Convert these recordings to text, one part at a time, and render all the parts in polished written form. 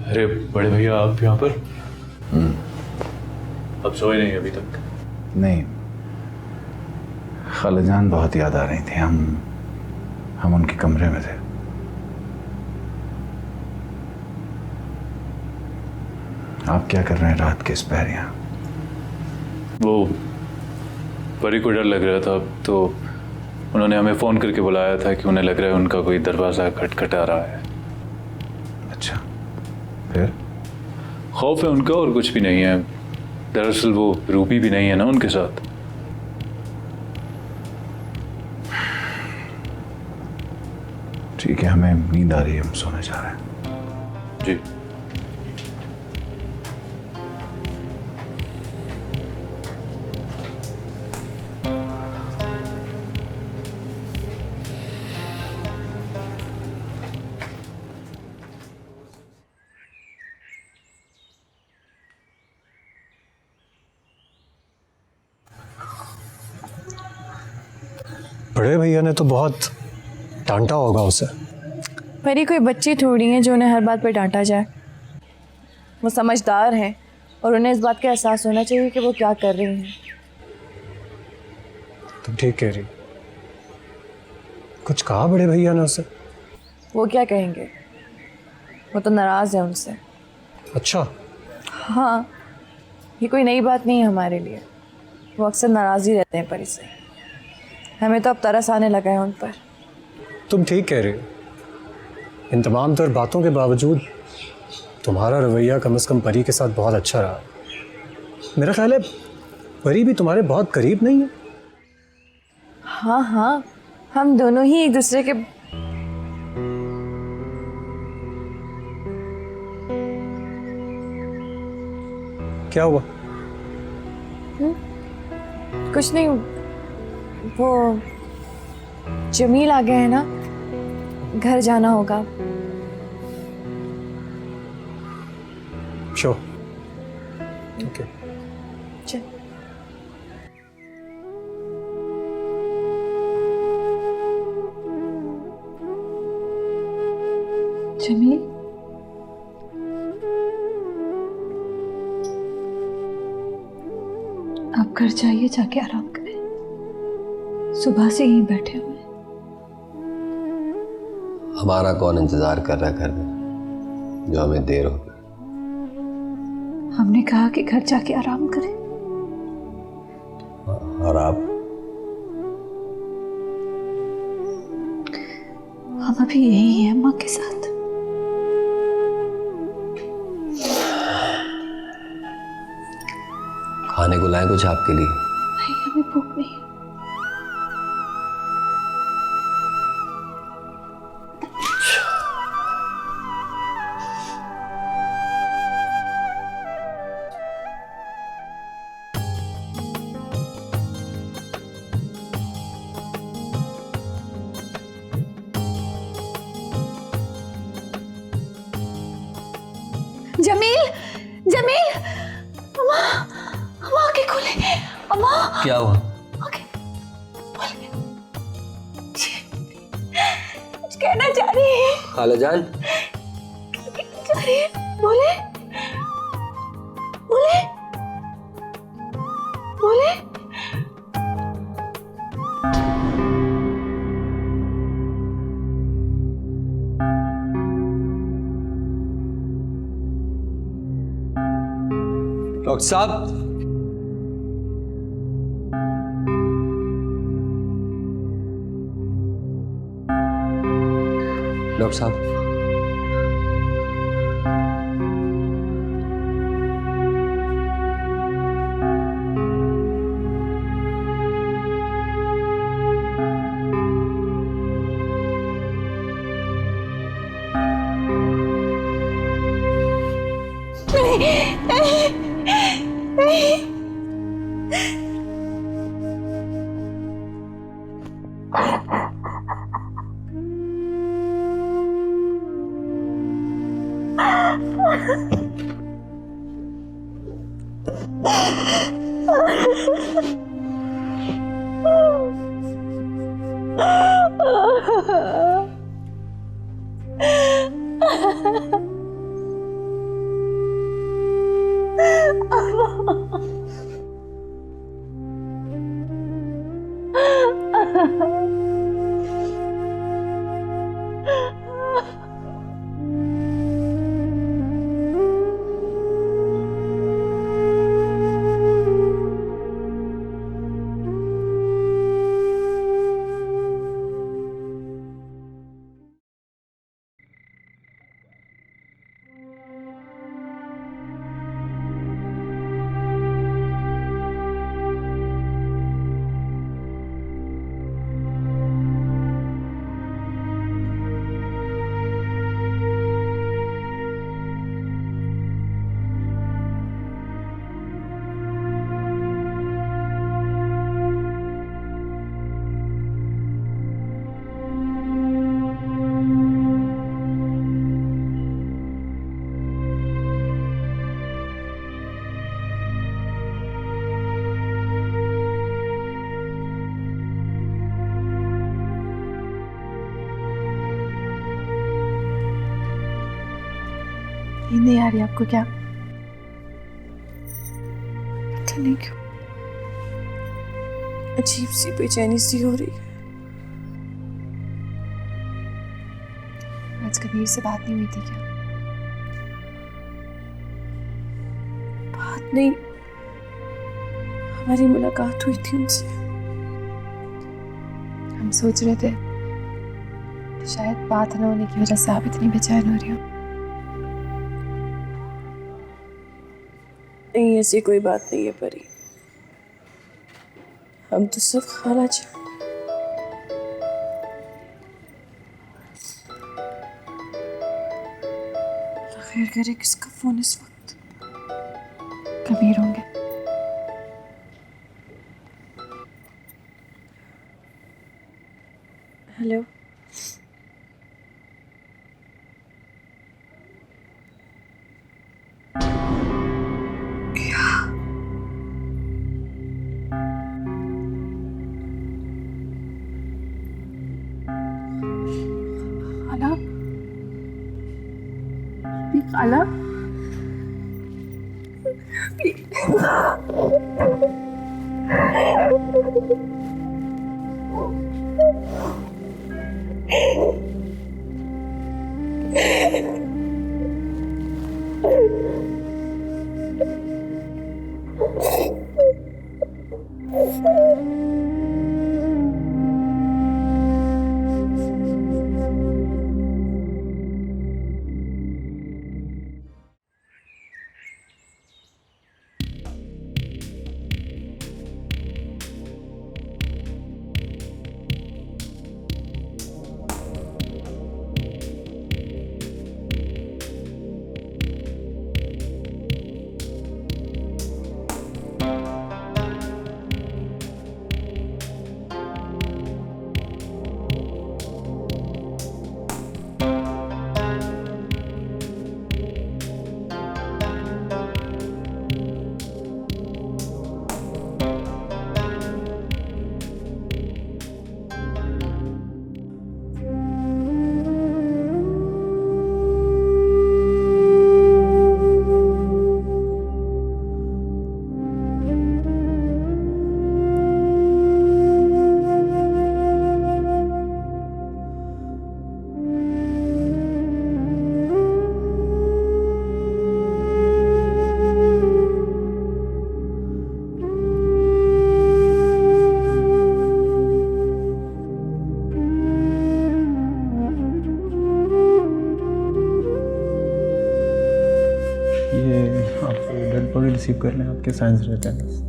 अरे बड़े भैया, आप यहाँ पर? अब सोए नहीं अभी तक? नहीं, खालाजान बहुत याद आ रही थी। हम उनके कमरे में थे। आप क्या कर रहे हैं रात के इस पहर यहाँ? वो परी को डर लग रहा था तो उन्होंने हमें फ़ोन करके बुलाया था कि उन्हें लग रहा है उनका कोई दरवाज़ा खटखटा रहा है। अच्छा, फिर? खौफ है उनका और कुछ भी नहीं है। दरअसल वो रूबी भी नहीं है ना उनके साथ। ठीक है, हमें नींद आ रही है, हम सोने जा रहे हैं। जी। बड़े भैया ने तो बहुत डांटा होगा उसे। परी कोई बच्ची थोड़ी है जो उन्हें हर बात पर डांटा जाए। वो समझदार हैं और उन्हें इस बात का एहसास होना चाहिए कि वो क्या कर रही हैं। तुम ठीक कह रही। कुछ कहा बड़े भैया ने उसे? वो क्या कहेंगे, वो तो नाराज़ है उनसे। अच्छा। हाँ, ये कोई नई बात नहीं है हमारे लिए। वो अक्सर नाराज़ ही रहते हैं परी से। हमें तो अब तरस आने लगा है उन पर। तुम ठीक कह रहे हो। इन तमाम तर बातों के बावजूद तुम्हारा रवैया कम से कम परी के साथ बहुत अच्छा रहा। मेरा ख्याल है परी भी तुम्हारे बहुत करीब नहीं है। हाँ हाँ, हम दोनों ही एक दूसरे के। क्या हुआ? कुछ नहीं, वो जमील आ गए हैं ना, घर जाना होगा। श्योर। ओके। चल। जमील, आप घर जाइए, जाके आराम करें। सुबह से यहीं बैठे हुए हैं। हमारा कौन इंतजार कर रहा है घर में जो हमें देर होगी? हमने कहा कि घर जाके आराम करें। और आप? हम अभी यही हैं अम्मा के साथ। खाने को लाएं कुछ आपके लिए? नहीं, हमें भूख नहीं है। जमील, जमील, अम्मा, अम्मा आंखें खोले। अम्मा, क्या हुआ? आंखें खोले। कुछ कहना चाह रही है। खालाजान, क्या कहना चाह रही है? बोले, बोले, बोले। डॉक्टर साहब, डॉक्टर साहब, नींद नहीं आ रही आपको क्या? पता नहीं क्यों अजीब सी बेचैनी सी हो रही है। आज कबीर से बात नहीं हुई थी क्या? बात नहीं, हमारी मुलाकात हुई थी उनसे। हम सोच रहे थे कि शायद बात न होने की वजह से आप इतनी बेचैन हो रही हो। नहीं, ऐसी कोई बात नहीं है परी। हम तो सिर्फ खाना चाहते। खैर करे किसका फोन इस वक्त? कबीर होंगे। हेलो, खाला, भी खाला, ये आप डेड बॉडी रिसीव कर लें, आपके साइंस रहते हैं बस।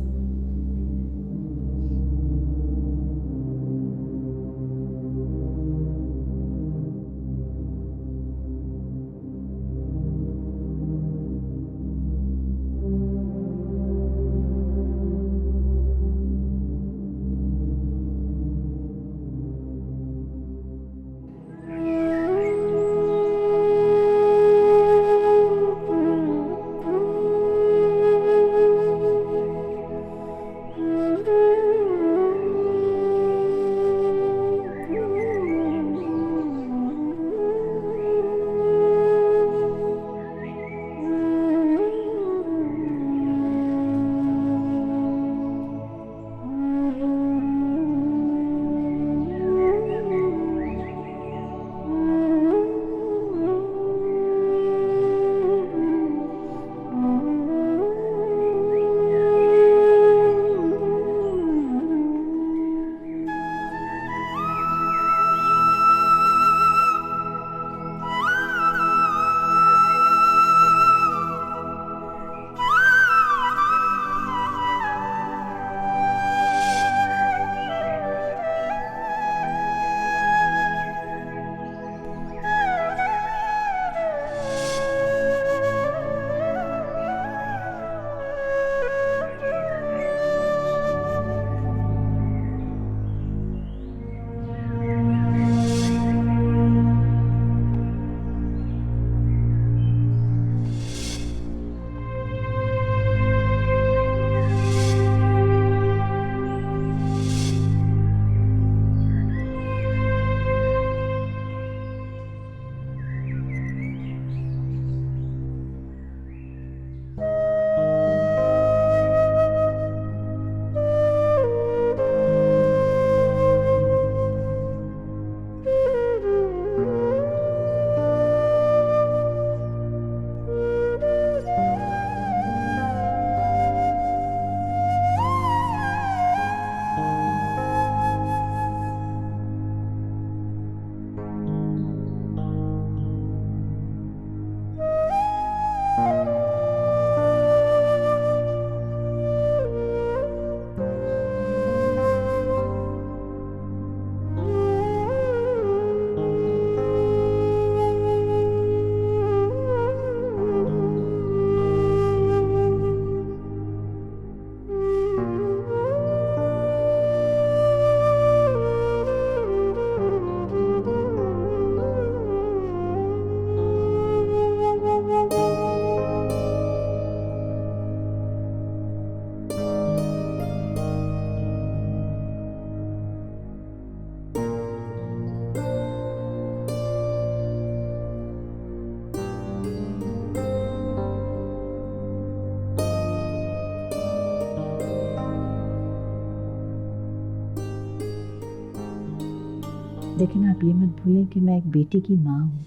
लेकिन आप ये मत भूलें कि मैं एक बेटी की माँ हूँ,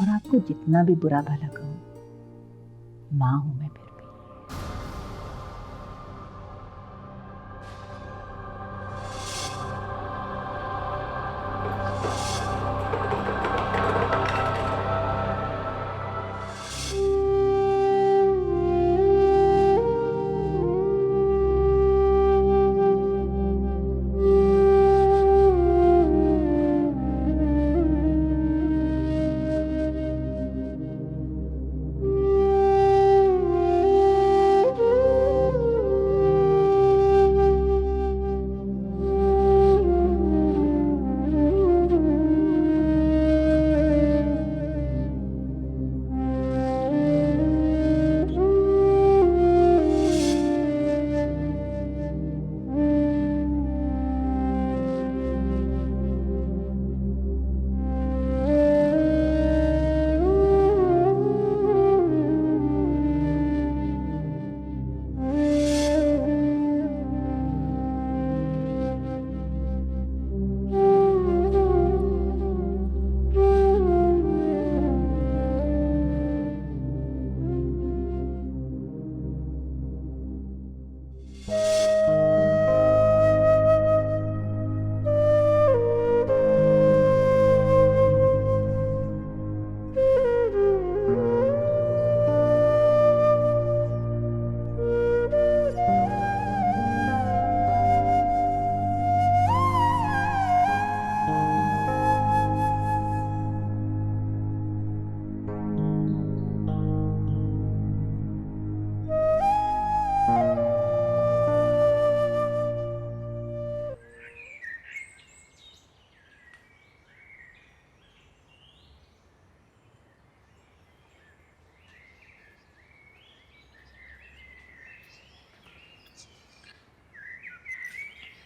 और आपको जितना भी बुरा भला कहूँ, माँ हूँ मैं फिर भी।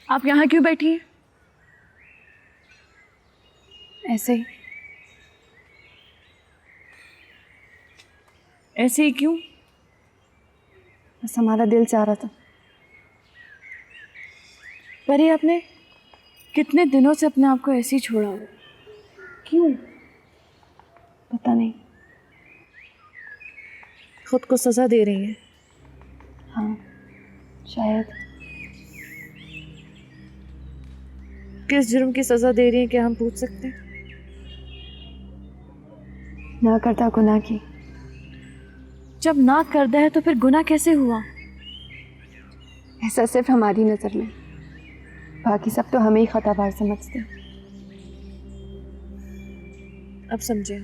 आप यहाँ क्यों बैठी हैं? ऐसे ही। ऐसे ही क्यों? बस हमारा दिल चाह रहा था। परी, आपने कितने दिनों से अपने आप को ऐसे ही छोड़ा हुआ? क्यों? पता नहीं। खुद को सजा दे रही है? हाँ, शायद। किस जुर्म की सजा दे रही है, क्या हम पूछ सकते हैं? ना करता गुनाह की। जब ना करता है तो फिर गुनाह कैसे हुआ? ऐसा सिर्फ हमारी नज़र में, बाकी सब तो हमें ही खताबार समझते हैं। अब समझे,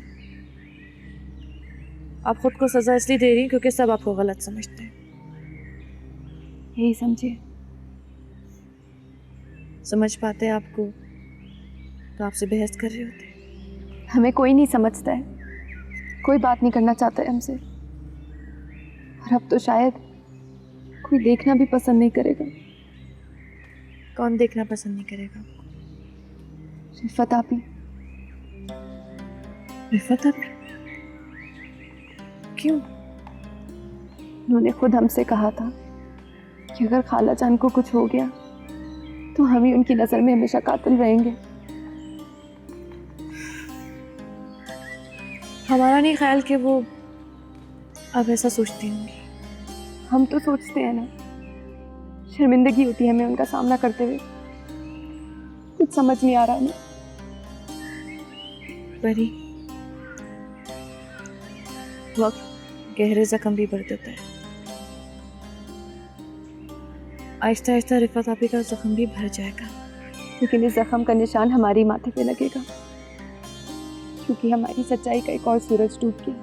आप खुद को सजा इसलिए दे रही हैं क्योंकि सब आपको गलत समझते हैं। यही समझिए। समझ पाते आपको तो आपसे बहस कर रहे होते। हमें कोई नहीं समझता है, कोई बात नहीं करना चाहता है हमसे, और अब तो शायद कोई देखना भी पसंद नहीं करेगा। कौन देखना पसंद नहीं करेगा? रिफत आपी। रिफत आपी? क्यों? उन्होंने खुद हमसे कहा था कि अगर खाला जान को कुछ हो गया तो हम ही उनकी नज़र में हमेशा कातिल रहेंगे। हमारा नहीं ख्याल कि वो अब ऐसा सोचती होंगी। हम तो सोचते हैं ना, शर्मिंदगी होती है हमें उनका सामना करते हुए। कुछ समझ नहीं आ रहा हमें। परी, वक्त गहरे जख्म भी भर देता है। आहिस्ता आहिस्ता रिफत आपी का जख्म भी भर जाएगा। लेकिन इस जख्म का निशान हमारी माथे पे लगेगा, क्योंकि हमारी सच्चाई का एक और सूरज डूब गया।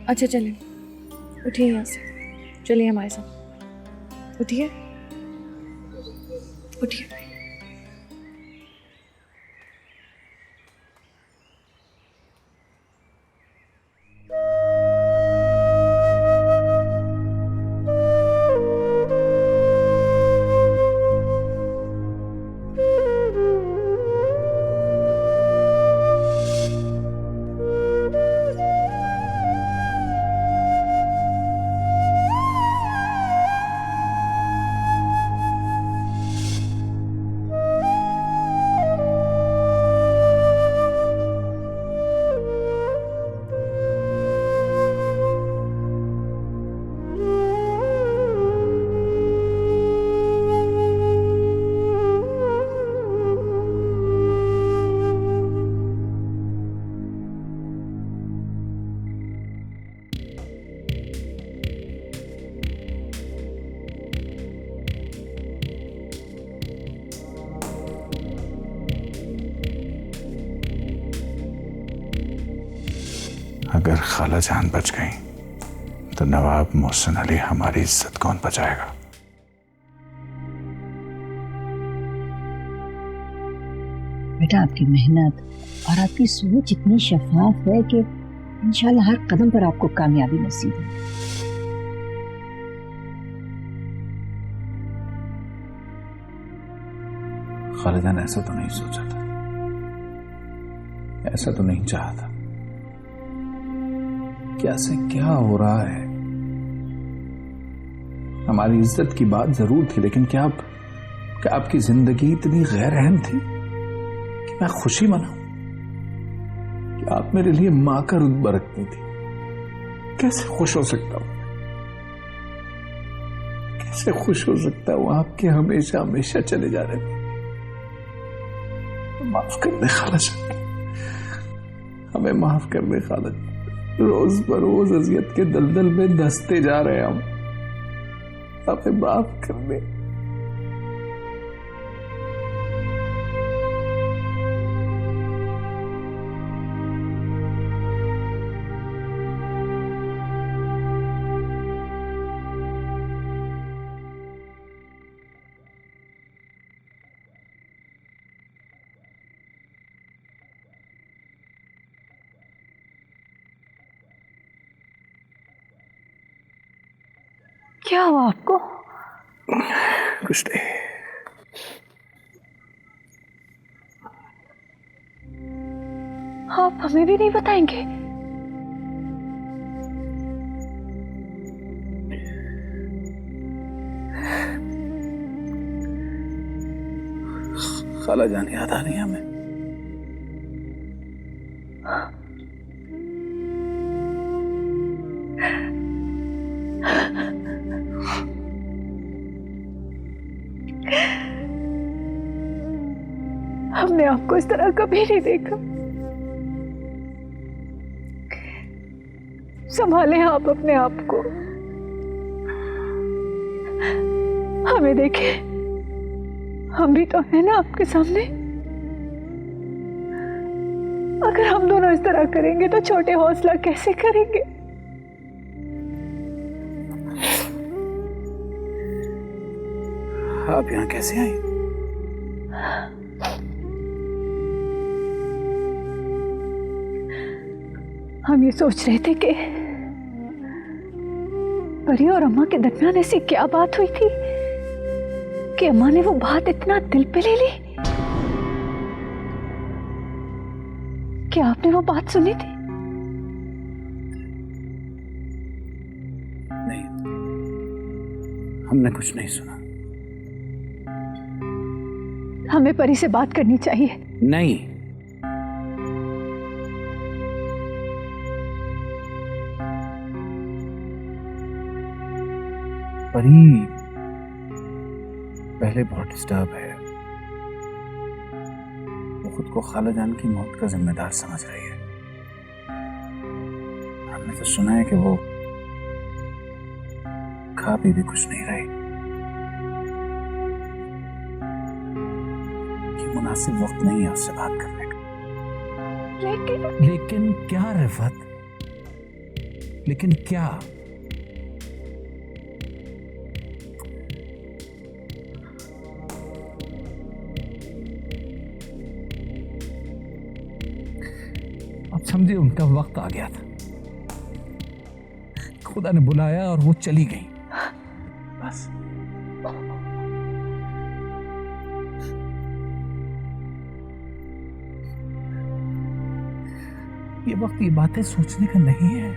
अच्छा चलें, उठिए यहाँ से, चलिए हमारे साथ। उठिए, उठिए। अगर खाला जान बच गई तो नवाब मोहसिन अली हमारी इज्जत कौन बचाएगा? बेटा आपकी मेहनत और आपकी सोच इतनी शफाफ है कि इंशाल्लाह हर कदम पर आपको कामयाबी नसीब है। खालिदान ऐसा तो नहीं सोचा था, ऐसा तो नहीं चाहा था। क्या से क्या हो रहा है? हमारी इज्जत की बात जरूर थी, लेकिन क्या आपकी जिंदगी इतनी गैर अहम थी कि मैं खुशी मनाऊं? कि आप मेरे लिए मां का रुतबा रखती थी। कैसे खुश हो सकता हूं? कैसे खुश हो सकता हूं आपके हमेशा हमेशा चले जाने पर? माफ कर दे खालाजान, हमें माफ कर दे खालाजान। रोज बरोज अजियत के दलदल में धंसते जा रहे हैं हम, हमें माफ कर दे। क्या हुआ आपको? कुछ नहीं। आप हमें भी नहीं बताएंगे? खालाजान याद आ रही है हमें। हमने आपको इस तरह कभी नहीं देखा। संभालें आप अपने आप को, हमें देखें, हम भी तो हैं ना आपके सामने। अगर हम दोनों इस तरह करेंगे तो छोटे हौसला कैसे करेंगे? आप यहाँ कैसे आई? हम ये सोच रहे थे कि परी और अम्मा के दरमियान ऐसी क्या बात हुई थी कि अम्मा ने वो बात इतना दिल पे ले ली। क्या आपने वो बात सुनी थी? नहीं, हमने कुछ नहीं सुना। हमें परी से बात करनी चाहिए। नहीं, परी पहले बहुत डिस्टर्ब है। वो खुद को खालाजान की मौत का जिम्मेदार समझ रही है। हमने तो सुना है कि वो खा पी भी कुछ नहीं रही। ये मुनासिब वक्त नहीं है उससे बात करने का। लेकिन क्या रिफत? लेकिन क्या? समझे, उनका वक्त आ गया था। खुदा ने बुलाया और वो चली गई, बस। ये वक्त ये बातें सोचने का नहीं है।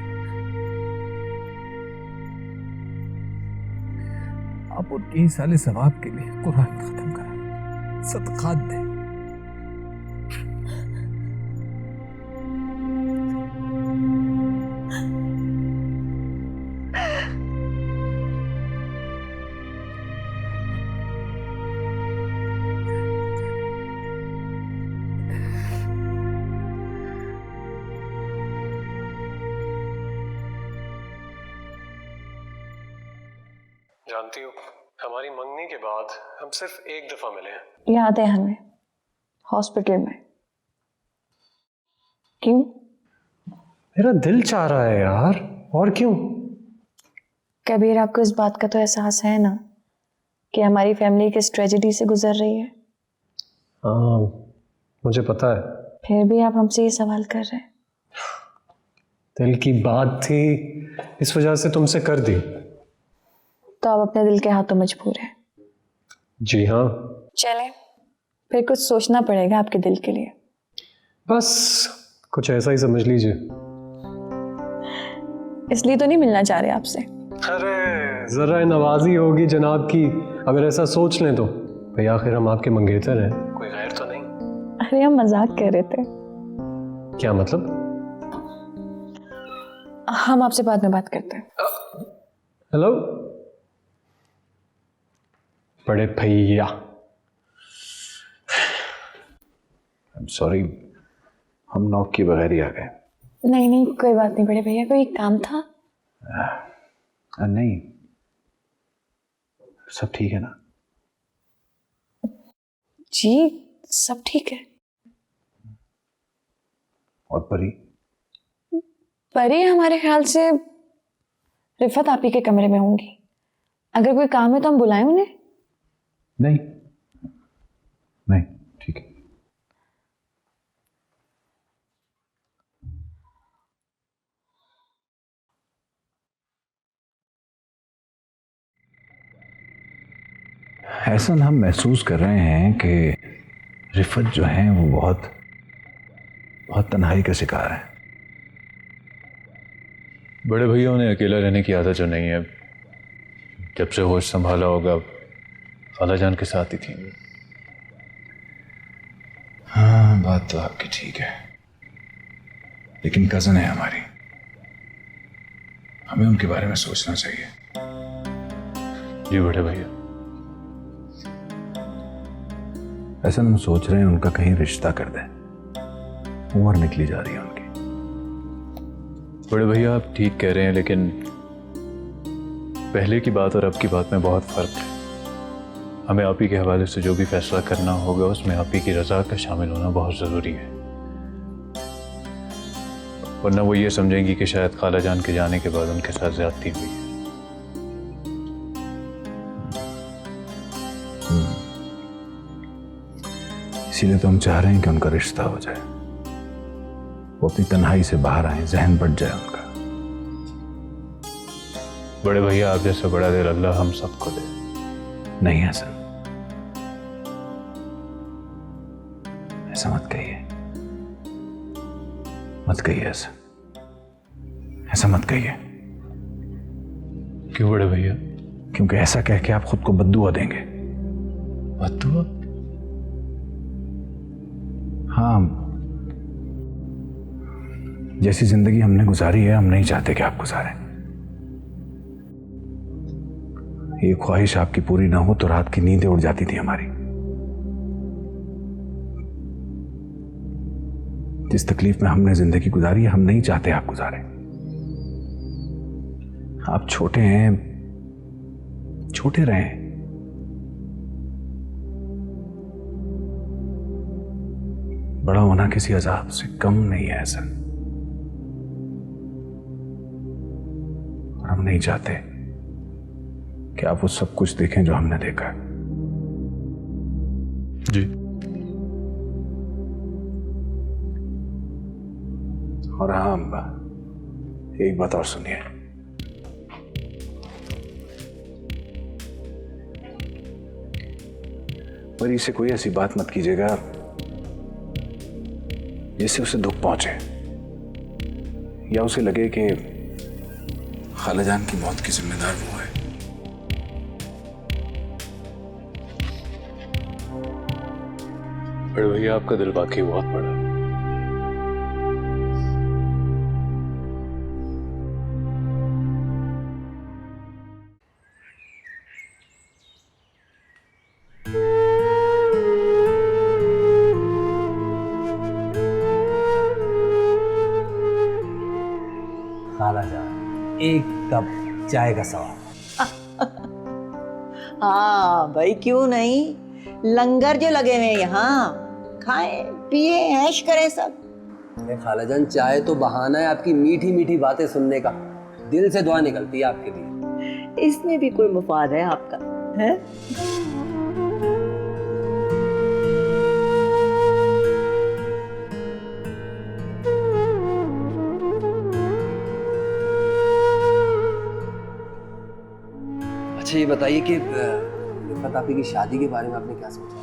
आप उनके ही साले सवाब के लिए कुरान खत्म करें, सदकात दें। जानती हो, हमारी मंगनी के बाद हम सिर्फ एक दफा मिले हैं। याद है हमें, हॉस्पिटल में। क्यों? मेरा दिल चाह रहा है यार, और क्यों? कबीर, आपको इस बात का तो एहसास है ना कि हमारी फैमिली किस ट्रेजेडी से गुजर रही है। हाँ, मुझे पता है। फिर भी आप हमसे ये सवाल कर रहे हैं। दिल की बात थी, इस वजह से तुमसे कर दी। तो आप अपने दिल के हाथों मजबूर हैं। जी हाँ। चलें, फिर कुछ सोचना पड़ेगा आपके दिल के लिए। बस कुछ ऐसा ही समझ लीजिए। इसलिए तो नहीं मिलना चाह रहे आपसे। अरे जरा नवाजी होगी जनाब की अगर ऐसा सोच लें तो। भाई आखिर हम आपके मंगेतर हैं, कोई गैर तो नहीं। अरे हम मजाक कर रहे थे। क्या मतलब? हम आपसे बाद में बात करते हैं। हेलो बड़े भैया। सॉरी, हम नॉक के बगैर ही आ गए। नहीं नहीं, कोई बात नहीं बड़े भैया, कोई काम था? नहीं, सब ठीक है ना? जी सब ठीक है। और परी? परी हमारे ख्याल से रिफत आप ही के कमरे में होंगी। अगर कोई काम है तो हम बुलाएं उन्हें? नहीं नहीं, ठीक है। ऐसा हम महसूस कर रहे हैं कि रिफत जो है वो बहुत बहुत तन्हाई का शिकार है। बड़े भैया उन्हें अकेला रहने की आदत जो नहीं है, जब से होश संभाला होगा खाला जान के साथ ही थी। हाँ, बात तो आपकी ठीक है, लेकिन कजन है हमारी, हमें उनके बारे में सोचना चाहिए। जी बड़े भैया। ऐसा हम सोच रहे हैं उनका कहीं रिश्ता कर दें, उम्र निकली जा रही है उनकी। बड़े भैया आप ठीक कह रहे हैं, लेकिन पहले की बात और अब की बात में बहुत फर्क है। हमें आप ही के हवाले से जो भी फैसला करना होगा उसमें आप ही की रजा का शामिल होना बहुत ज़रूरी है, वरना वो ये समझेंगी कि शायद खाला जान के जाने के बाद उनके साथ ज्यादती हुई है। इसीलिए तो हम चाह रहे हैं कि उनका रिश्ता हो जाए, वो अपनी तन्हाई से बाहर आए, जहन बढ़ जाए उनका। बड़े भैया आप जैसे बड़ा दिल अल्लाह हम सबको दे। नहीं हसन, ऐसा मत कहिए, मत कहिए ऐसा, ऐसा मत कहिए। क्यों बड़े भैया? क्योंकि ऐसा कह के आप खुद को बद्दुआ देंगे। बद्दुआ? हाँ, जैसी जिंदगी हमने गुजारी है हम नहीं चाहते कि आप गुजारें। ये ख्वाहिश आपकी पूरी ना हो तो रात की नींदें उड़ जाती थी हमारी। जिस तकलीफ में हमने जिंदगी गुजारी है हम नहीं चाहते आप गुजारें। आप छोटे हैं, छोटे रहें। बड़ा होना किसी अजाब से कम नहीं है ऐसा, और हम नहीं चाहते कि आप वो सब कुछ देखें जो हमने देखा। जी। और हाँ अम्बा, एक बात और सुनिए। परी से कोई ऐसी बात मत कीजिएगा जिससे उसे दुख पहुंचे या उसे लगे कि खालाजान की मौत की जिम्मेदार वो है। बड़े भैया आपका दिल वाकई बहुत बड़ा है। खालाजान, एक कप चाय का सवाल। हाँ भाई, क्यों नहीं। लंगर जो लगे हुए हैं यहाँ, खाएं पिए ऐश करें सब। अरे खालाजान, चाय तो बहाना है आपकी मीठी मीठी बातें सुनने का। दिल से दुआ निकलती है आपके लिए। इसमें भी कोई मुफाद है आपका, है? अच्छा ये बताइए कि रिफत आपकी की शादी के बारे में आपने क्या सोचा?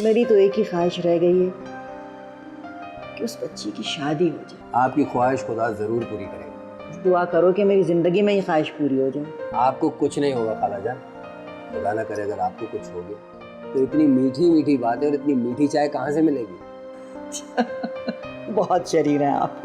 मेरी तो एक ही ख्वाहिश रह गई है कि उस बच्ची की शादी हो जाए। आपकी ख्वाहिश खुदा जरूर पूरी करेगा। दुआ करो कि मेरी जिंदगी में ये ख्वाहिश पूरी हो जाए। आपको कुछ नहीं होगा खालाजान, खुदा ना करे अगर आपको कुछ हो गया तो इतनी मीठी मीठी बातें और इतनी मीठी चाय कहाँ से मिलेगी? बहुत शरीर हैं आप।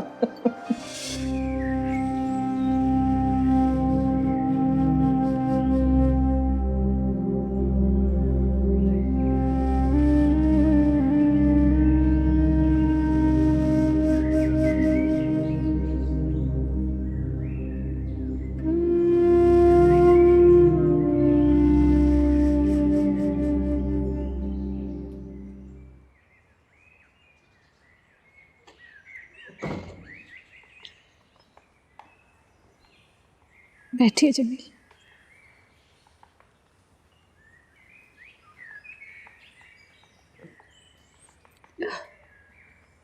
बैठिए जमील।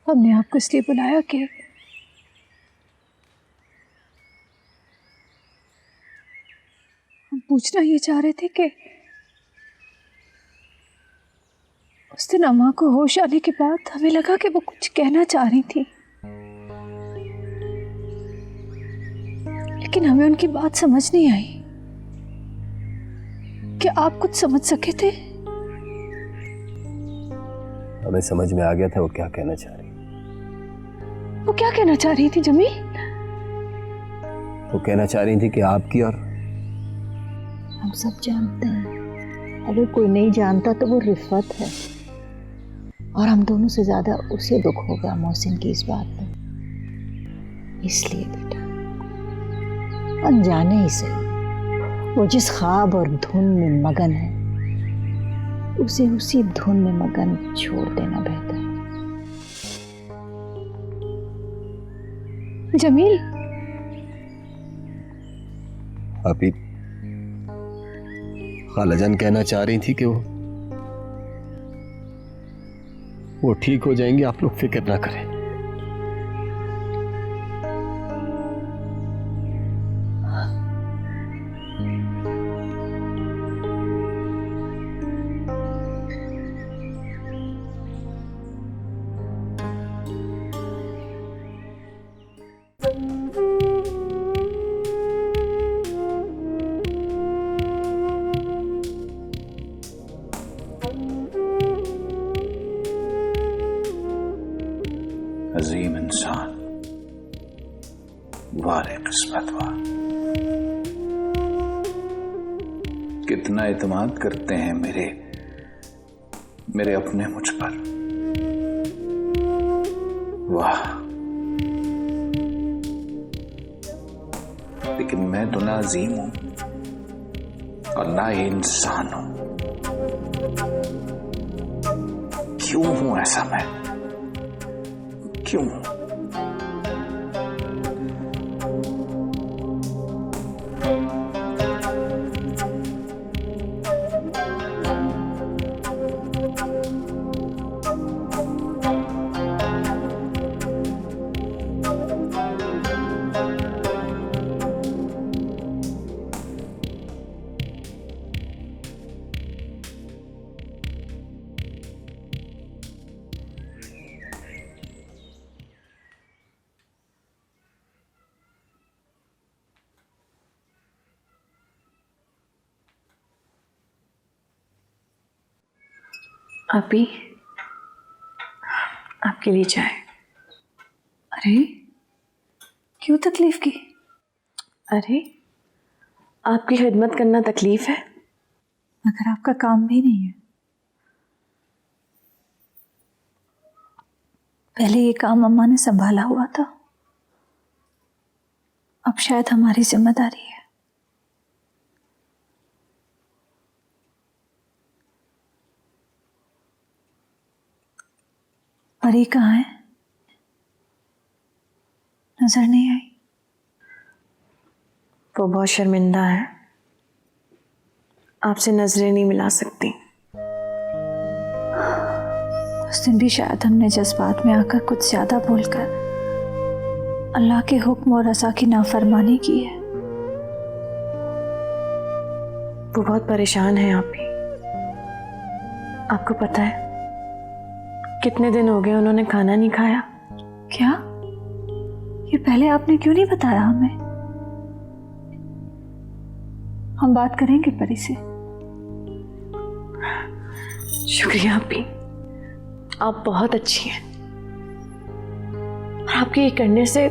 हमने आपको इसलिए बुलाया कि हम पूछना ये चाह रहे थे कि उस दिन अम्मा को होश आने के बाद हमें लगा कि वो कुछ कहना चाह रही थी, लेकिन हमें उनकी बात समझ नहीं आई। क्या आप कुछ समझ सके थे? हमें समझ में आ गया था वो क्या कहना चाह रही। वो क्या कहना चाह रही थी जमील? वो कहना चाह रही थी कि आपकी और हम सब जानते हैं, अगर कोई नहीं जानता तो वो रिफत है, और हम दोनों से ज्यादा उसे दुख होगा मोहसिन की इस बात पर। इसलिए बेटा अनजाने ही से वो जिस ख्वाब और धुन में मगन है उसे उसी धुन में मगन छोड़ देना बेहतर है। जमील, अभी खालाजान कहना चाह रही थी कि वो ठीक हो जाएंगी, आप लोग फिक्र ना करें। अजीम इंसान, वारे किस्मत वाह, कितना इत्मीनान करते हैं मेरे अपने मुझ पर। वाह, लेकिन मैं तो ना अजीम हूं और ना ही इंसान हूं। क्यों हूं ऐसा मैं? क्यों? अभी आपके लिए चाय। अरे क्यों तकलीफ की? अरे आपकी खिदमत करना तकलीफ है? मगर आपका काम भी नहीं है। पहले ये काम अम्मा ने संभाला हुआ था, अब शायद हमारी जिम्मेदारी है। परी कहाँ है? नजर नहीं आई? वो बहुत शर्मिंदा है, आपसे नजरें नहीं मिला सकती। उस दिन भी शायद हमने जज्बात में आकर कुछ ज्यादा बोलकर अल्लाह के हुक्म और रज़ा की नाफरमानी की है। वो बहुत परेशान है आप भी। आपको पता है कितने दिन हो गए उन्होंने खाना नहीं खाया? क्या? ये पहले आपने क्यों नहीं बताया हमें? हम बात करेंगे परी से। शुक्रिया आपी, आप बहुत अच्छी हैं। और आपके ये करने से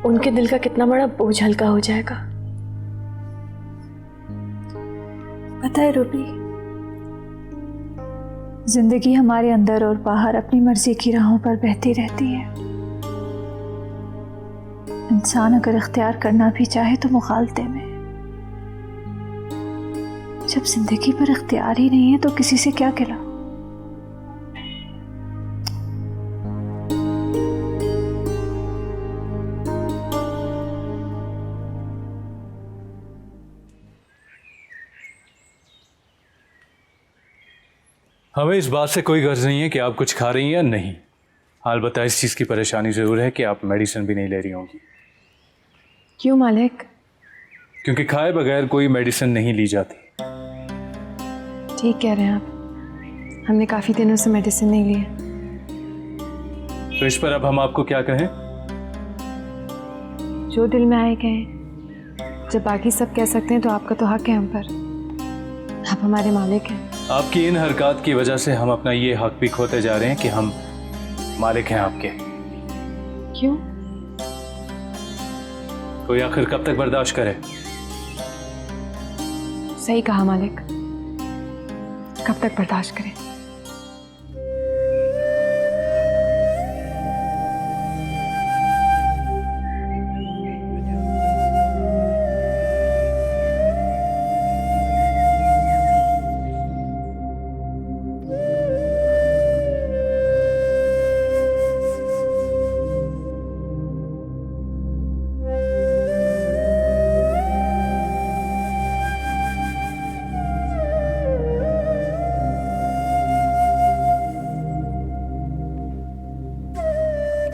उनके दिल का कितना बड़ा बोझ हल्का हो जाएगा। पता है रूबी, जिंदगी हमारे अंदर और बाहर अपनी मर्जी की राहों पर बहती रहती है। इंसान अगर इख्तियार करना भी चाहे तो मुखालते में। जब जिंदगी पर इख्तियार ही नहीं है तो किसी से क्या गिला। हमें इस बात से कोई गर्ज नहीं है कि आप कुछ खा रही हैं या नहीं। अलबत्ता इस चीज़ की परेशानी ज़रूर है कि आप मेडिसिन भी नहीं ले रही होंगी। क्यों मालिक? क्योंकि खाए बगैर कोई मेडिसिन नहीं ली जाती। ठीक कह रहे हैं आप, हमने काफ़ी दिनों से मेडिसिन नहीं ली है। तो इस पर अब हम आपको क्या कहें? जो दिल में आए कहें। जब बाकी सब कह सकते हैं तो आपका तो हक है हम पर। आप हमारे मालिक हैं। आपकी इन हरकत की वजह से हम अपना ये हक भी खोते जा रहे हैं कि हम मालिक हैं आपके। क्यों? कोई आखिर कब तक बर्दाश्त करे? सही कहा मालिक, कब तक बर्दाश्त करें?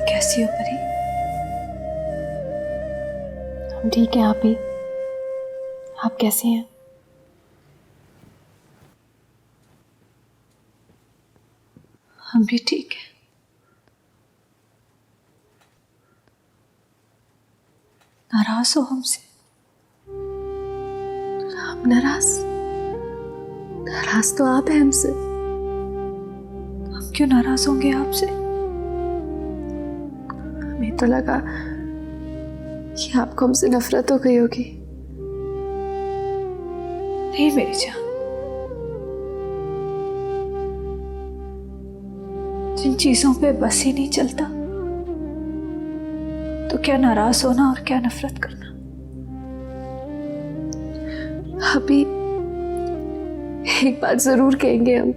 कैसी हो परी? हम ठीक हैं आप ही। आप कैसे हैं? हम भी ठीक है। नाराज हो हमसे? हम नाराज तो आप हैं हमसे। हम क्यों नाराज होंगे आपसे? हमें तो लगा कि आपको हमसे नफरत हो गई होगी। नहीं मेरी जान, जिन चीजों पे बस ही नहीं चलता तो क्या नाराज होना और क्या नफरत करना। अभी एक बात जरूर कहेंगे हम,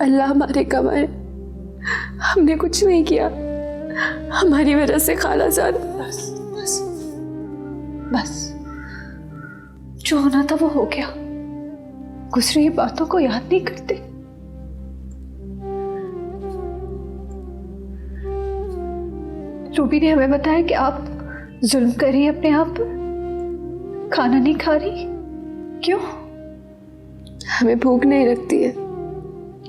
अल्लाह हमारे कमाए, हमने कुछ नहीं किया। हमारी वजह से खाला जान। बस बस बस, जो होना था वो हो गया। गुजरी बातों को याद नहीं करते। रूबी ने हमें बताया कि आप जुल्म कर रही हैं अपने आप पर, खाना नहीं खा रही। क्यों? हमें भूख नहीं लगती है।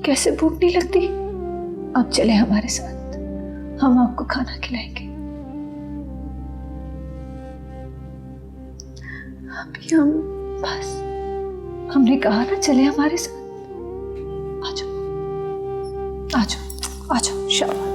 कैसे भूख नहीं लगती? आप चले हमारे साथ, हम आपको खाना खिलाएंगे। अभी हम बस, हमने कहा ना चले हमारे साथ। आ जाओ आ जाओ आ जाओ, शाबाश।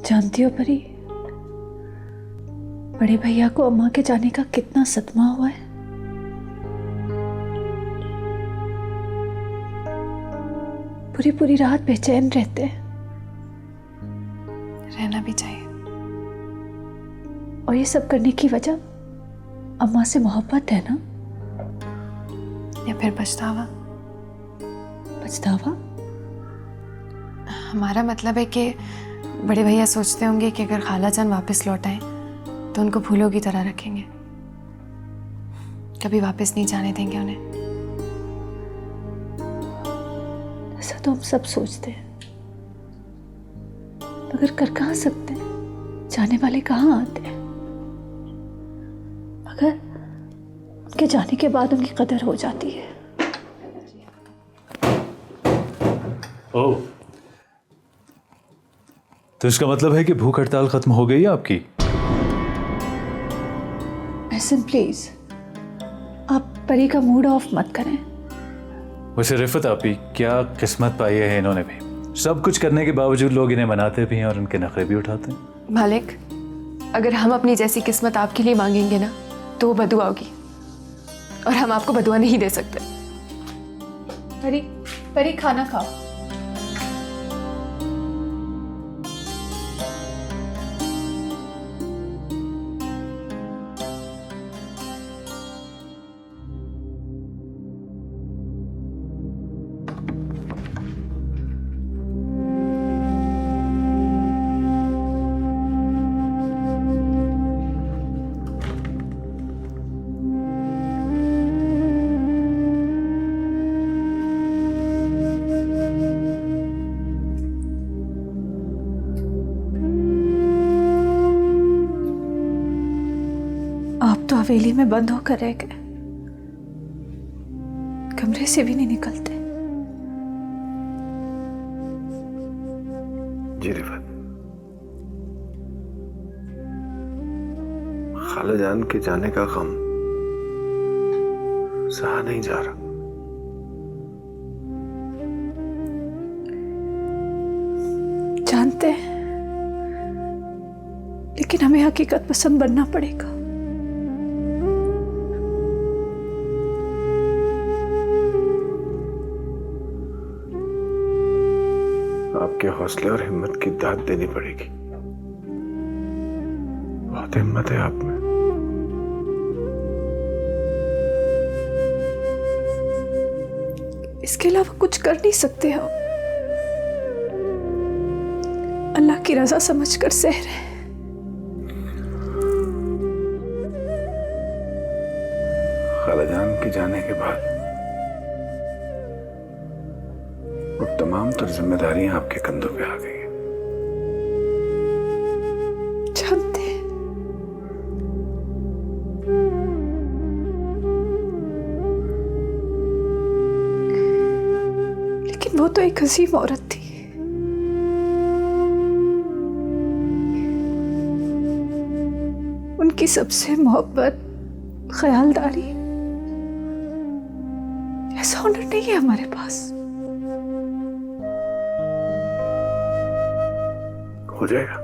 जानती हो परी, बड़े भैया को अम्मा के जाने का कितना सदमा हुआ है। पूरी पूरी रात बेचैन रहते हैं। रहना भी चाहिए। और ये सब करने की वजह अम्मा से मोहब्बत है ना? या फिर पछतावा? पछतावा? हमारा मतलब है कि बड़े भैया सोचते होंगे कि अगर खाला जान वापस लौट आए तो उनको फूलों की तरह रखेंगे, कभी वापस नहीं जाने देंगे उन्हें। ऐसा तो हम सब सोचते हैं, मगर कर कहाँ सकते हैं? जाने वाले कहाँ आते हैं? मगर उनके जाने के बाद उनकी कदर हो जाती है। ओह, तो इसका मतलब है कि भूख हड़ताल खत्म हो गई है आपकी? एहसन प्लीज, आप परी का मूड ऑफ मत करें। वैसे रिफत आपी, क्या किस्मत पाई है इन्होंने भी। सब कुछ करने के बावजूद लोग इन्हें मनाते भी हैं और उनके नखरे भी उठाते हैं। मालिक, अगर हम अपनी जैसी किस्मत आपके लिए मांगेंगे ना तो वो बदुआ होगी, और हम आपको बदुआ नहीं दे सकते। परी, परी खाना खाओ। आप तो हवेली में बंद होकर रह गए, कमरे से भी नहीं निकलते। जी रिफत, खाला जान के जाने का गम सहा नहीं जा रहा। जानते हैं, लेकिन हमें हकीकत पसंद बनना पड़ेगा। आपके हौसले और हिम्मत की दाद देनी पड़ेगी। बहुत हिम्मत है आप में। इसके अलावा कुछ कर नहीं सकते हम। अल्लाह की रजा समझकर सह रहे हैं। खालाजान के जाने के बाद वो तमाम तर जिम्मेदारियां आपके कंधों पे आ गई हैं। जानते हैं, लेकिन वो तो एक हसीन औरत थी। उनकी सबसे मोहब्बत, ख्यालदारी, ऐसा हुनर नहीं है हमारे पास। हो जाएगा,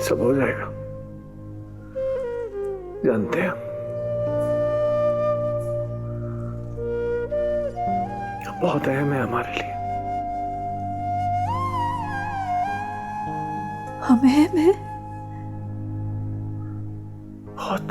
सब हो जाएगा। जानते हैं हम बहुत अहम है हमारे लिए। हम अहम हैं बहुत।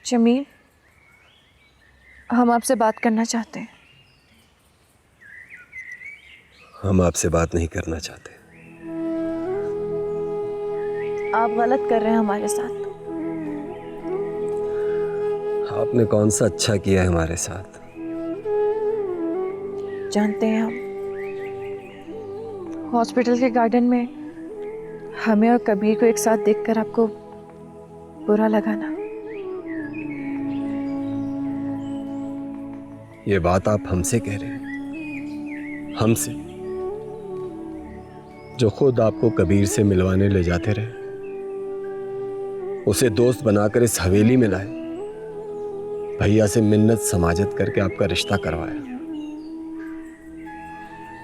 जमील, हम आपसे बात करना चाहते हैं। हम आपसे बात नहीं करना चाहते। आप गलत कर रहे हैं हमारे साथ। आपने कौन सा अच्छा किया है हमारे साथ? जानते हैं हम, हॉस्पिटल के गार्डन में हमें और कबीर को एक साथ देखकर आपको बुरा लगा ना? ये बात आप हमसे कह रहे हैं? हमसे, जो खुद आपको कबीर से मिलवाने ले जाते रहे, उसे दोस्त बनाकर इस हवेली में लाए, भैया से मिन्नत समाजत करके आपका रिश्ता करवाया।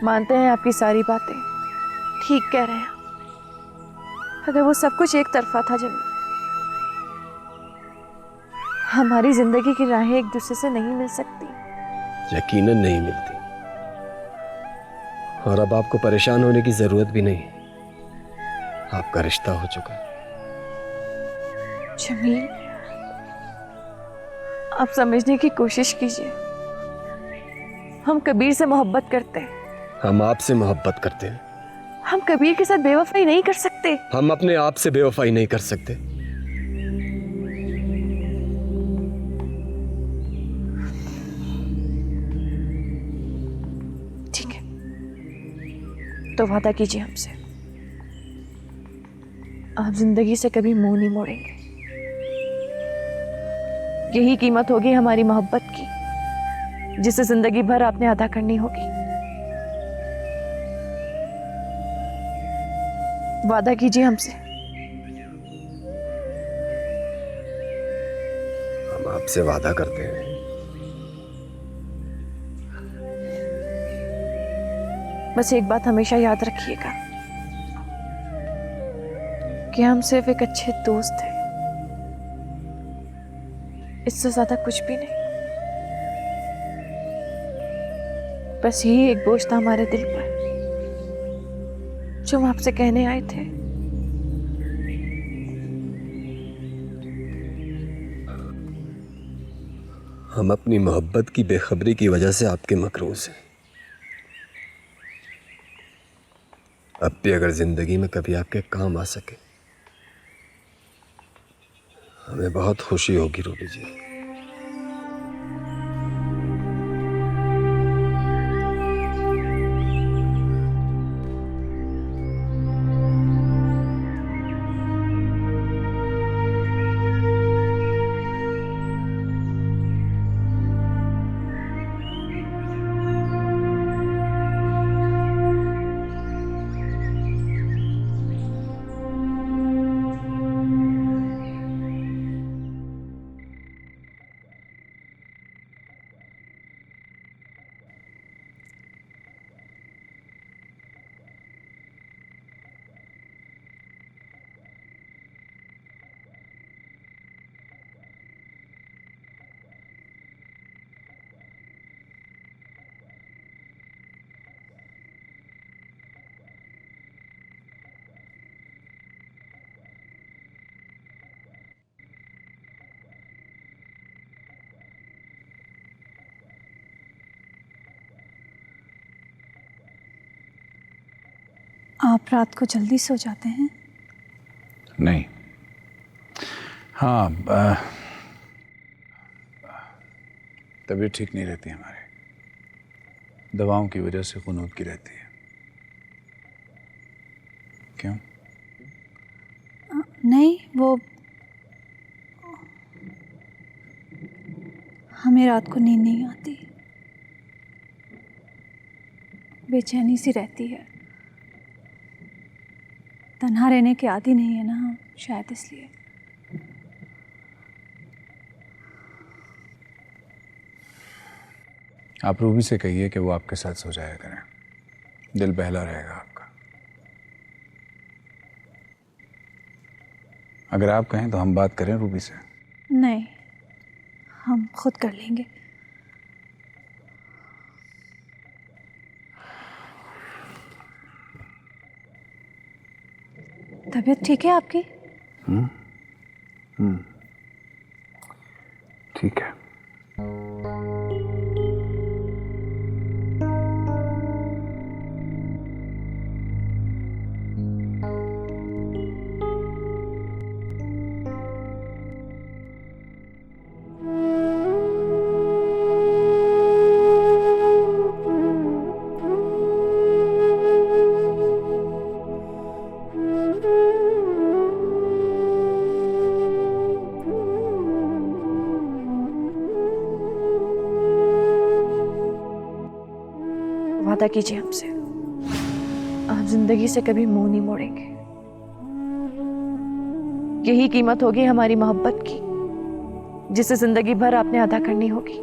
मानते हैं आपकी सारी बातें, ठीक कह रहे हैं, अगर वो सब कुछ एक तरफा था जमीन, हमारी जिंदगी की राहें एक दूसरे से नहीं मिल सकती। यकीनन नहीं मिलती, और अब आपको परेशान होने की जरूरत भी नहीं, आपका रिश्ता हो चुका है। जमील, आप समझने की कोशिश कीजिए, हम कबीर से मोहब्बत करते हैं। हम आपसे मोहब्बत करते हैं। हम कबीर के साथ बेवफाई नहीं कर सकते। हम अपने आप से बेवफाई नहीं कर सकते। ठीक है, तो वादा कीजिए हमसे, आप जिंदगी से कभी मुंह नहीं मोड़ेंगे। यही कीमत होगी हमारी मोहब्बत की, जिसे जिंदगी भर आपने अदा करनी होगी। वादा कीजिए हमसे। हम आपसे वादा करते हैं। बस एक बात हमेशा याद रखिएगा कि हम सिर्फ एक अच्छे दोस्त हैं, इससे ज्यादा कुछ भी नहीं। बस यही एक बोझ था हमारे दिल पर, जो हम आपसे कहने आए थे। हम अपनी मोहब्बत की बेखबरी की वजह से आपके मकरूज हैं। अब भी अगर जिंदगी में कभी आपके काम आ सके, हमें बहुत खुशी होगी रूबी जी। आप रात को जल्दी सो जाते हैं? नहीं, हाँ, तबीयत ठीक नहीं रहती हमारी, दवाओं की वजह से क़ुनूत की रहती है। क्यों? नहीं, वो हमें रात को नींद नहीं आती, बेचैनी सी रहती है। तन्हा रहने के आदी नहीं है ना हम, शायद इसलिए। आप रूबी से कहिए कि वो आपके साथ सो जाया करें, दिल बहला रहेगा आपका। अगर आप कहें तो हम बात करें रूबी से। नहीं, हम खुद कर लेंगे। तबीयत ठीक है आपकी? ठीक है। वादा कीजिए हमसे, आप जिंदगी से कभी मुंह नहीं मोड़ेंगे। यही कीमत होगी हमारी मोहब्बत की, जिसे जिंदगी भर आपने अदा करनी होगी।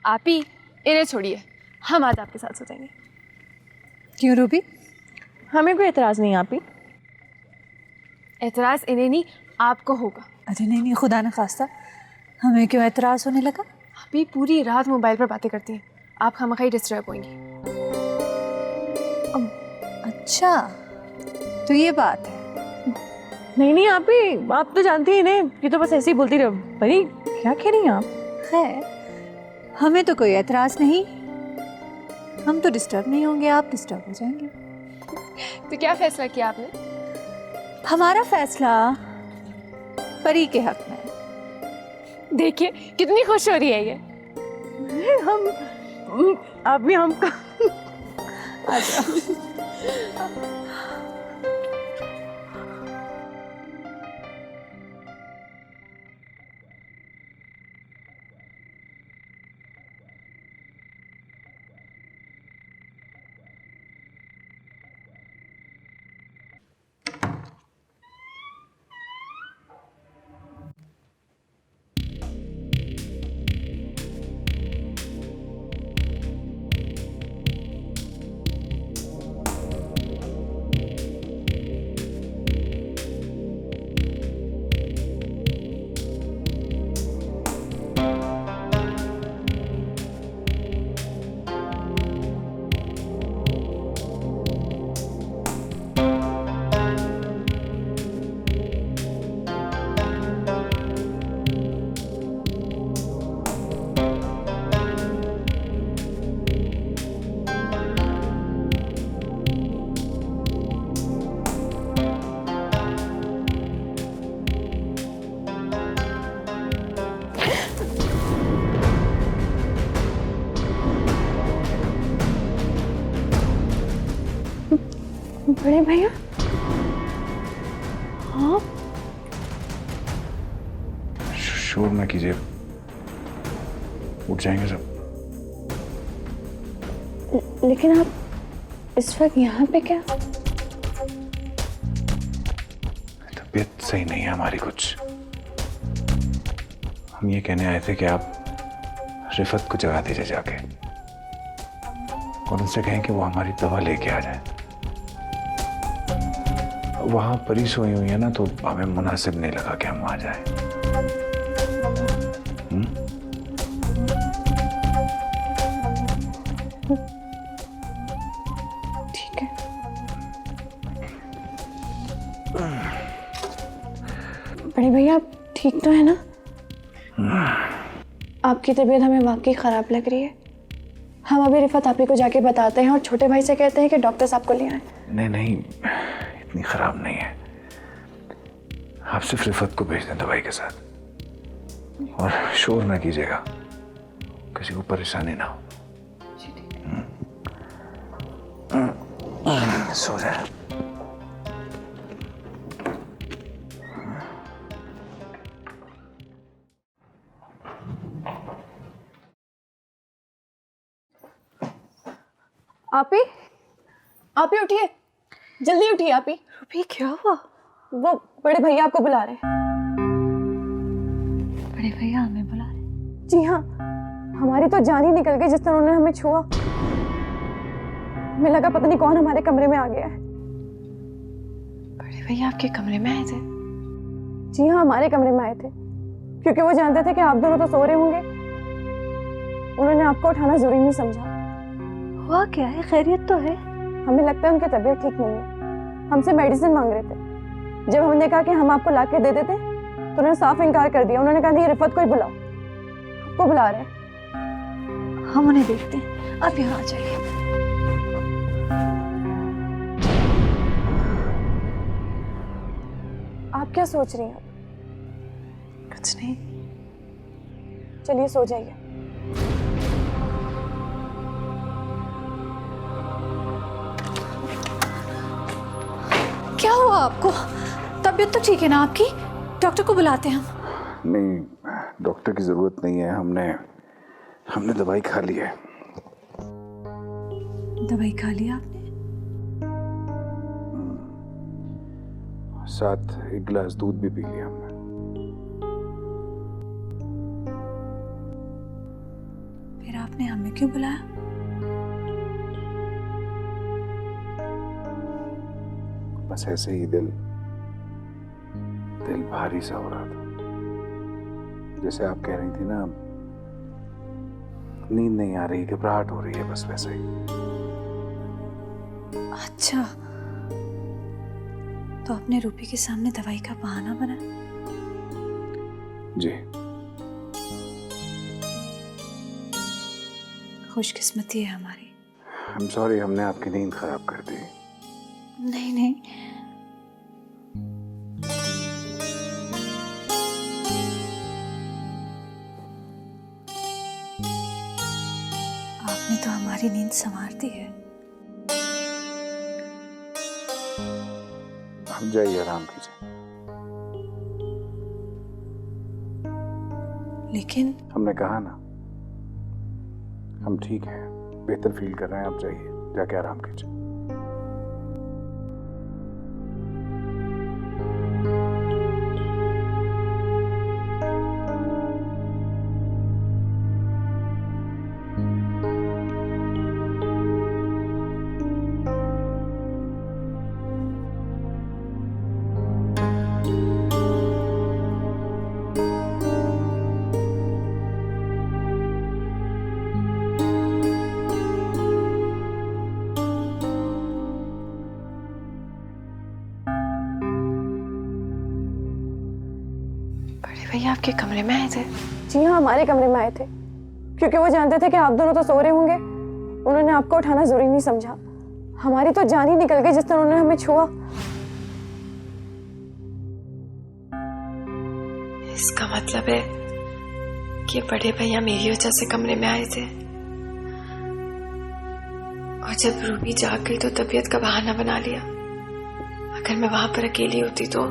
आप ही इन्हें छोड़िए, हम आज आपके साथ सो जाएंगे। क्यों रूबी? हमें कोई एतराज नहीं आप ही। एतराज इन्हें नहीं, आपको होगा। अरे नहीं नहीं, खुदा न खास्ता, हमें क्यों एतराज़ होने लगा? आप ही पूरी रात मोबाइल पर बातें करती हैं, आप खामखाई डिस्टर्ब होंगी। अच्छा, तो ये बात है। नहीं नहीं आप ही, आप तो जानती हैं इन्हें, ये तो बस ऐसे ही बोलती रहो। परी क्या कह रही हैं आप? खैर, हमें तो कोई एतराज़ नहीं, हम तो डिस्टर्ब नहीं होंगे, आप डिस्टर्ब हो जाएंगे। तो क्या फैसला किया आपने? हमारा फैसला परी के हक में है। देखिए कितनी खुश हो रही है ये। हम आप भी हमका बड़े भैया, हाँ शोर ना कीजिए, उठ जाएंगे सब। लेकिन आप इस वक्त यहाँ पे क्या? तबीयत सही नहीं है हमारी कुछ। हम ये कहने आए थे कि आप रिफत को जगा दीजिए जाके, और उनसे कहें कि वो हमारी दवा लेके आ जाए। वहां परी सोई हुई है ना, तो हमें मुनासिब नहीं लगा कि हम आ जाए। ठीक है। बड़े भैया आप ठीक तो है ना? आपकी तबीयत हमें वाकई खराब लग रही है। हम अभी रिफत आपी को जाके बताते हैं और छोटे भाई से कहते हैं कि डॉक्टर साहब को ले आए। नहीं नहीं, इतनी खराब नहीं है। आप सिर्फ रिफत को भेज दें दवाई के साथ, और शोर ना कीजिएगा, किसी को परेशानी ना हो। सो जाए। आप ही उठिए, जल्दी उठिए आप ही। रूबी क्या हुआ? वो बड़े भैया आपको बुला रहे हैं। बड़े भैया हमें बुला रहे? जी हाँ, हमारी तो जान ही निकल गई जिस तरह उन्होंने हमें छुआ। हमें लगा पता नहीं कौन हमारे कमरे में आ गया है। बड़े भैया आपके कमरे में आए थे? जी हाँ, हमारे कमरे में आए थे, क्योंकि वो जानते थे कि आप दोनों तो सो रहे होंगे। उन्होंने आपको उठाना जरूरी नहीं समझा। हुआ क्या है? खैरियत तो है? हमें लगता है उनकी तबीयत ठीक नहीं है, हमसे मेडिसिन मांग रहे थे। जब हमने कहा कि हम आपको ला के दे देते तो उन्होंने साफ इनकार कर दिया। उन्होंने कहा नहीं, रिफत को ही बुलाओ, आपको बुला रहे हैं। हम उन्हें देखते हैं, आप यहाँ आ जाइए। आप क्या सोच रही हैं? कुछ नहीं। चलिए सो जाइए। क्या हुआ आपको? तबीयत तो ठीक है ना आपकी? डॉक्टर को बुलाते हैं हम। नहीं, डॉक्टर की जरूरत नहीं है। हमने दवाई खा ली है। दवाई खा लिया आपने? साथ एक गिलास दूध भी पी लिया हमने। फिर आपने हमें क्यों बुलाया? बस ऐसे ही दिल भारी सा हो रहा था। जैसे आप कह रही थी ना, नींद नहीं आ रही, घबराहट हो रही है, बस वैसे ही। अच्छा, तो आपने रूपी के सामने दवाई का बहाना बना? जी। खुशकिस्मती है हमारी। I'm sorry, हमने आपकी नींद खराब कर दी। नहीं नहीं, आपने तो हमारी नींद संवार दी है। आप जाइए, आराम कीजिए। लेकिन हमने कहा ना, हम ठीक हैं, बेहतर फील कर रहे हैं। आप जाइए, जाके आराम कीजिए। भैया आपके कमरे में आए थे? जी हाँ, हमारे कमरे में आए थे, क्योंकि वो जानते थे कि आप दोनों तो सो रहे होंगे। उन्होंने आपको उठाना जरूरी नहीं समझा। हमारी तो जान ही निकल गई जिस तरह उन्होंने हमें छुआ। इसका मतलब है कि बड़े भैया मेरी वजह से कमरे में आए थे, और जब रूबी जाग गई तो तबीयत का बहाना बना लिया। अगर मैं वहां पर अकेली होती तो